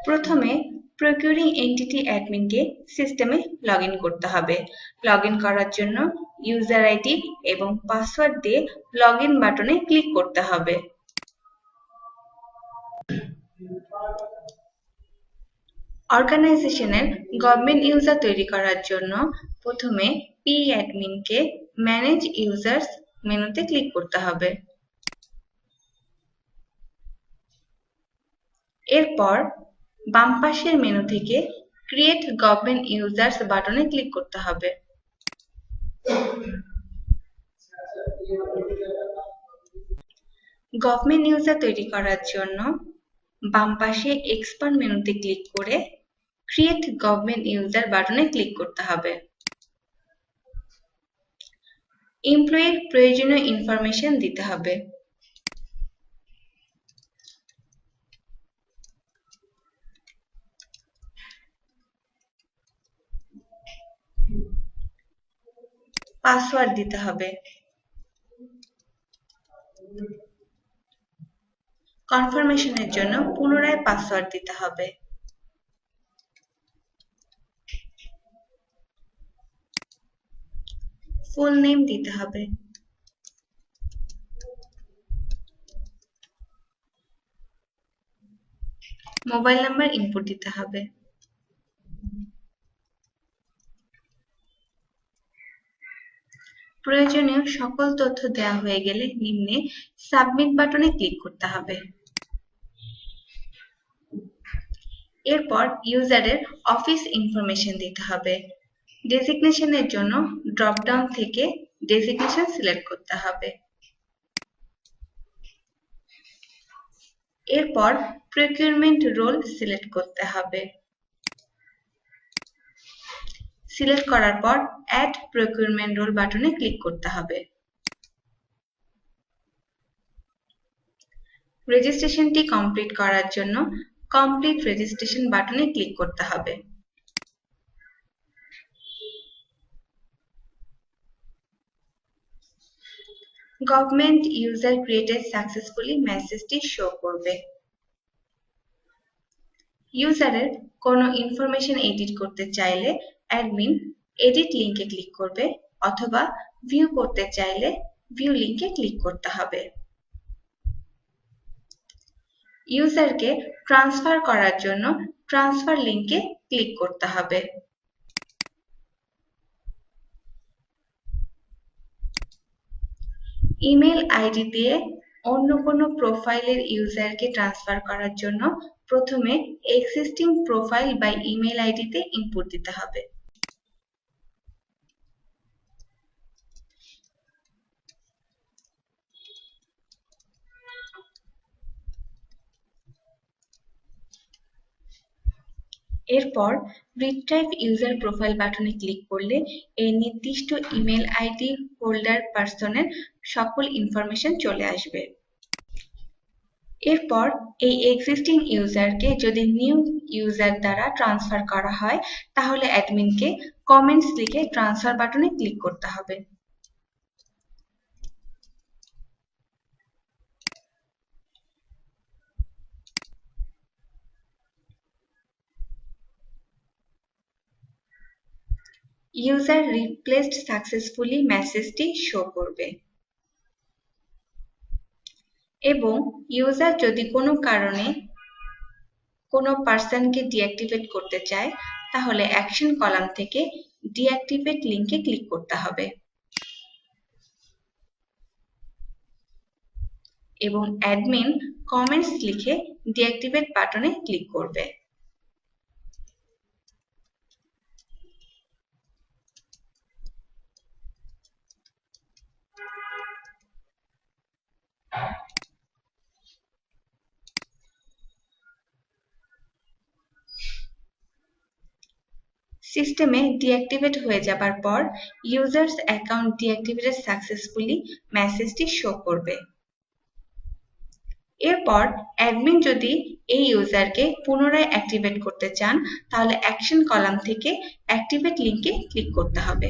প্রথমে procuring entity অ্যাডমিনকে সিস্টেমে log in করতে হবে। লগ ইন করার জন্য ইউজার আইডি এবং পাসওয়ার্ড দিয়ে লগ ইন বাটনে ক্লিক করতে হবে। অর্গানাইজেশনের গভর্নমেন্ট ইউজার তৈরি করার জন্য প্রথমে পি অ্যাডমিনকে ম্যানেজ ইউজার্স মেনুতে ক্লিক করতে হবে। এরপর বাম পাশের মেনু থেকে ক্রিয়েট গভর্নমেন্ট ইউজার্স বাটনে ক্লিক করতে হবে। গভর্নমেন্ট ইউজার তৈরি করার জন্য বাম পাশে এক্সপান্ড মেনুতে ক্লিক করে ক্রিয়েট গভর্নমেন্ট ইউজার বাটনে ক্লিক করতে হবে। এমপ্লয়ির প্রয়োজনীয় ইনফরমেশন দিতে হবে। পাসওয়ার্ড দিতে হবে। কনফার্মেশনের জন্য পুনরায় পাসওয়ার্ড দিতে হবে। ফুল নেম দিতে হবে। মোবাইল নাম্বার ইনপুট দিতে হবে। প্রয়োজনীয় সকল তথ্য দেওয়া হয়ে গেলে নিম্নে সাবমিট বাটনে ক্লিক করতে হবে। এরপর ইউজারের অফিস ইনফরমেশন দিতে হবে। ডেজিগনেশনের জন্য ড্রপ ডাউন থেকে ডেজিগনেশন সিলেক্ট করতে হবে। এরপর প্রকিউরমেন্ট রোল সিলেক্ট করতে হবে। সিলেক্ট করার পর অ্যাড প্রকিউরমেন্ট রোল বাটনে ক্লিক করতে হবে। রেজিস্ট্রেশনটি কমপ্লিট করার জন্য কমপ্লিট রেজিস্ট্রেশন বাটনে ক্লিক করতে হবে। গভর্নমেন্ট ইউজার ক্রিয়েটেড সাকসেসফুলি মেসেজটি শো করবে। ইউজারের কোনো ইনফরমেশন এডিট করতে চাইলে অ্যাডমিন এডিট লিঙ্কে ক্লিক করবে অথবা ভিউ করতে চাইলে ভিউ লিঙ্কে ক্লিক করতে হবে। ইউজারকে ট্রান্সফার করার জন্য ট্রান্সফার লিঙ্কে ক্লিক করতে হবে। ইমেল আইডি দিয়ে অন্য কোনো প্রোফাইলের ইউজারকে ট্রান্সফার করার জন্য প্রথমে এক্সিস্টিং প্রোফাইল বা ইমেল আইডিতে ইনপুট দিতে হবে। এরপর রিট্রাইভ ইউজার প্রোফাইল বাটনে ক্লিক করলে এই নির্দিষ্ট ইমেল আইডি হোল্ডার পারসনের সকল ইনফরমেশন চলে আসবে। এরপর এই এক্সিস্টিং ইউজারকে যদি নিউ ইউজার দ্বারা ট্রান্সফার করা হয় তাহলে অ্যাডমিনকে কমেন্টস লিখে ট্রান্সফার বাটনে ক্লিক করতে হবে। ইউজার রিপ্লেসড সাকসেসফুলি মেসেজটি শো করবে এবং ইউজার যদি কোনো কারণে কোনো পার্সনকে ডিঅ্যাক্টিভেট করতে চায় তাহলে অ্যাকশন কলাম থেকে ডিঅ্যাক্টিভেট লিঙ্কে ক্লিক করতে হবে এবং অ্যাডমিন কমেন্টস লিখে ডিঅ্যাক্টিভেট বাটনে ক্লিক করবে। সিস্টেমে ডিঅ্যাক্টিভেট হয়ে যাবার পর ইউজার্স অ্যাকাউন্ট ডিঅ্যাক্টিভেটেড সাকসেসফুলি মেসেজটি শো করবে। এরপর অ্যাডমিন যদি এই ইউজারকে পুনরায় অ্যাক্টিভেট করতে চান তাহলে অ্যাকশন কলাম থেকে অ্যাক্টিভেট লিঙ্কে ক্লিক করতে হবে।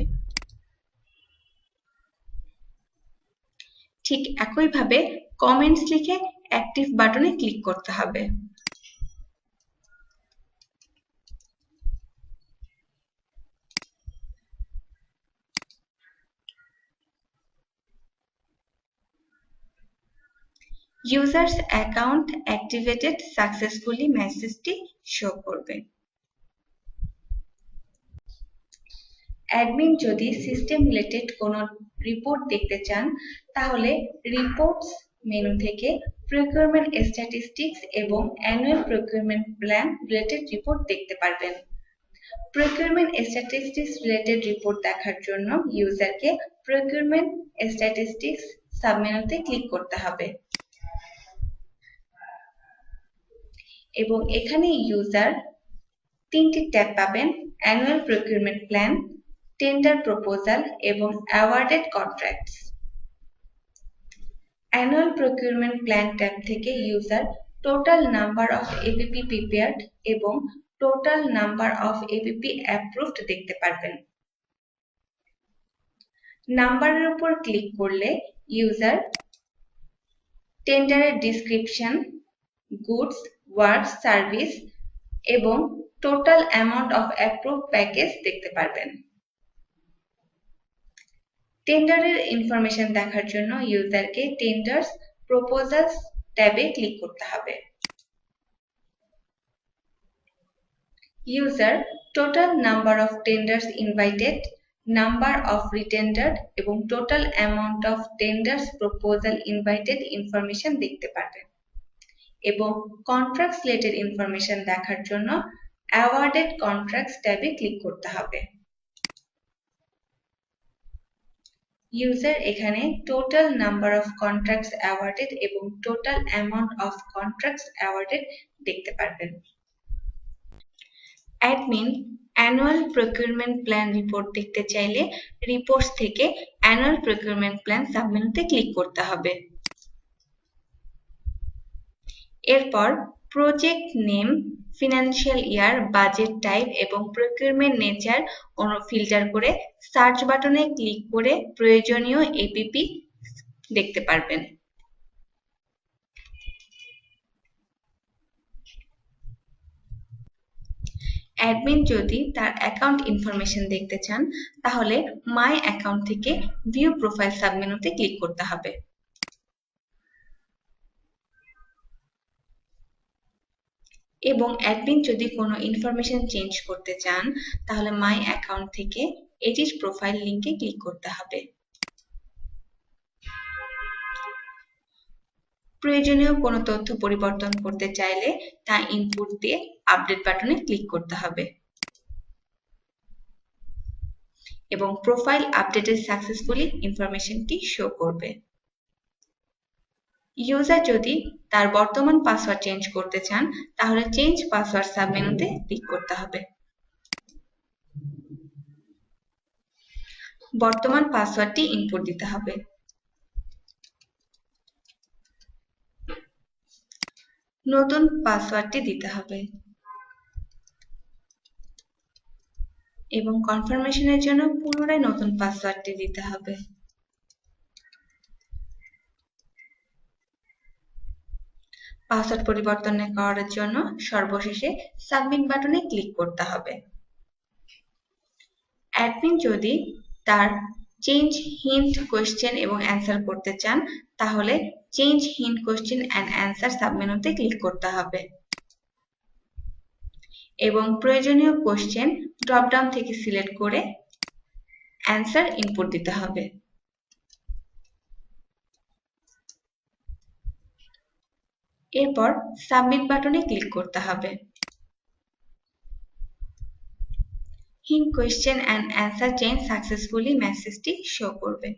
ঠিক একইভাবে কমেন্টস লিখে অ্যাক্টিভ বাটনে ক্লিক করতে হবে। ইউজার্স অ্যাকাউন্ট অ্যাক্টিভেটেড সাকসেসফুলি মেসেজটি শো করবে। অ্যাডমিন যদি সিস্টেম রিলেটেড কোনো রিপোর্ট দেখতে চান তাহলে রিপোর্টস মেনু থেকে প্রকিউরমেন্ট স্ট্যাটিস্টিক্স এবং annual procurement plan related report দেখতে পারবেন। প্রকিউরমেন্ট স্ট্যাটিস্টিক্স রিলেটেড রিপোর্ট দেখার জন্য ইউজারকে প্রকিউরমেন্ট স্ট্যাটিস্টিক্স সাবমেনুতে ক্লিক করতে হবে এবং এখানে ইউজার তিনটি ট্যাব পাবেন: annual procurement plan, tender proposal এবং awarded contracts. Annual procurement plan tab থেকে user total number of APP prepared এবং total number of APP approved দেখতে পারবেন। নাম্বারের উপর ক্লিক করলে ইউজার টেন্ডারের ডিসক্রিপশন, গুডস, ওয়ার্ক, সার্ভিস এবং total amount of approve package দেখতে পারবেন। টেন্ডারের ইনফরমেশন দেখার জন্য ইউজারকে টেন্ডার্স প্রপোজালস ট্যাবে ক্লিক করতে হবে। User total number of tenders invited, number of retendered এবং total amount of tenders proposal invited information দেখতে পারবেন এবং কন্ট্রাক্টস রিলেটেড ইনফরমেশন দেখার জন্য অ্যাওয়ার্ডেড কন্ট্রাক্টস ট্যাবে ক্লিক করতে হবে। ইউজার এখানে total number of contracts awarded এবং total amount of contracts awarded দেখতে পারবেন। Admin annual procurement plan report দেখতে চাইলে রিপোর্টস থেকে অ্যানুয়াল প্রকিউরমেন্ট প্ল্যান সাবমেনুতে ক্লিক করতে হবে। এরপর project name, financial year, budget type এবং প্রকিউরমেন্ট নেচার ফিল্টার করে সার্চ বাটনে ক্লিক করে প্রয়োজনীয় এপিপি দেখতে পারবেন। অ্যাডমিন যদি তার অ্যাকাউন্ট ইনফরমেশন দেখতে চান তাহলে মাই অ্যাকাউন্ট থেকে ভিউ প্রোফাইল সাবমেনুতে ক্লিক করতে হবে এবং অ্যাডমিন যদি কোনো ইনফরমেশন চেঞ্জ করতে চান তাহলে মাই অ্যাকাউন্ট থেকে এডিট প্রোফাইল লিংকে ক্লিক করতে হবে। প্রয়োজনীয় কোনো তথ্য পরিবর্তন করতে চাইলে তা ইনপুট দিয়ে আপডেট বাটনে ক্লিক করতে হবে এবং প্রোফাইল আপডেটেড সাকসেসফুলি ইনফরমেশনটি শো করবে। ইউজার যদি তার বর্তমান পাসওয়ার্ড চেঞ্জ করতে চান তাহলে চেঞ্জ পাসওয়ার্ড সাবমেনুতে ক্লিক করতে হবে। বর্তমান পাসওয়ার্ডটি ইনপুট দিতে হবে। নতুন পাসওয়ার্ডটি দিতে হবে এবং কনফার্মেশনের জন্য পুনরায় নতুন পাসওয়ার্ডটি দিতে হবে। পাসওয়ার্ড পরিবর্তন করার জন্য সর্বশেষে সাবমিট বাটনে ক্লিক করতে হবে। অ্যাডমিন যদি তার চেঞ্জ হিন্ট কোয়েশ্চেন এবং অ্যান্সার করতে চান তাহলে change hint question and answer সাবমেনুতে ক্লিক করতে হবে এবং প্রয়োজনীয় কোয়েশ্চেন ড্রপডাউন থেকে সিলেক্ট করে অ্যান্সার ইনপুট দিতে হবে। এরপর সাবমিট বাটনে ক্লিক করতে হবে। Hint question and answer change successfully মেসেজটি শো করবে।